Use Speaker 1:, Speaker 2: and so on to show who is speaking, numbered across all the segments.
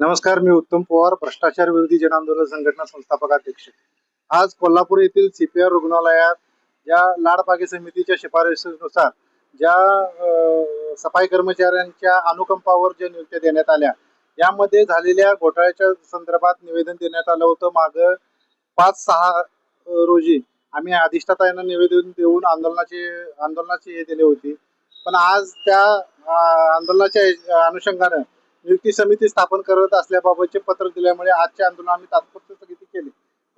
Speaker 1: नमस्कार, मी उत्तम पवार, भ्रष्टाचार विरोधी जन आंदोलन संघटना संस्थापक अध्यक्ष. आज कोल्हापूर येथील CPR रुग्णालयात ज्या लाडबागे समितीच्या शिफारशीनुसार ज्या सफाई कर्मचाऱ्यांच्या अनुकंपावर ज्या नियुक्त्या देण्यात आल्या, यामध्ये झालेल्या घोटाळ्याच्या संदर्भात निवेदन देण्यात आलं होतं. मागं 5-6 रोजी आम्ही अधिष्ठाता यांना निवेदन देऊन आंदोलनाची हे दिली होती. पण आज त्या आंदोलनाच्या अनुषंगानं नियुक्ती समिती स्थापन करत असल्याबाबतचे पत्र दिल्यामुळे आजचे आंदोलन आम्ही तात्पुरते स्थगित केले.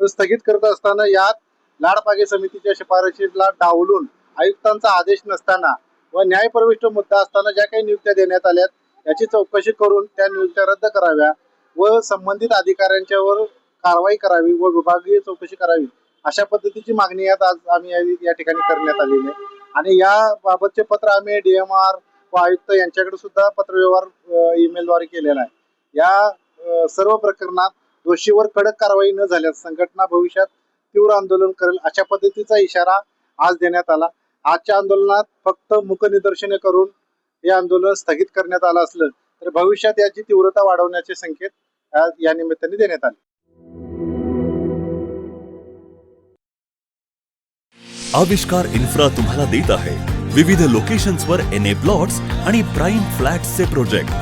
Speaker 1: तर स्थगित करत असताना यात लाडबागे समितीच्या शिफारशीला डावलून आयुक्तांचा आदेश नसताना व न्यायप्रविष्ट मुद्दा असताना ज्या काही नियुक्त्या देण्यात आल्यात याची चौकशी करून त्या नियुक्त्या रद्द कराव्या व संबंधित अधिकाऱ्यांच्यावर कारवाई करावी व विभागीय चौकशी करावी, अशा पद्धतीची मागणी यात आज आम्ही या ठिकाणी करण्यात आलेली आहे. आणि या बाबतचे पत्र आम्ही DMR व आयुक्त यांच्याकडे सुद्धा पत्रव्यवहार ईमेलद्वारे केलेला आहे. या सर्व प्रकरणात दोषीवर कडक कारवाई न झाल्यास संघटना भविष्यात तीव्र आंदोलन करेल, अशा पद्धतीचा इशारा आज देण्यात आला. आजच्या आंदोलनात फक्त मुकनिदर्शने करून हे आंदोलन स्थगित करण्यात आलं असलं तर भविष्यात याची तीव्रता वाढवण्याचे संकेत या निमित्ताने देण्यात आले.
Speaker 2: आविष्कार इन्फ्रा तुम्हाला देत आहे विविध लोकेशन्सवर NA प्लॉट्स आणि प्राइम फ्लॅट्सचे प्रोजेक्ट.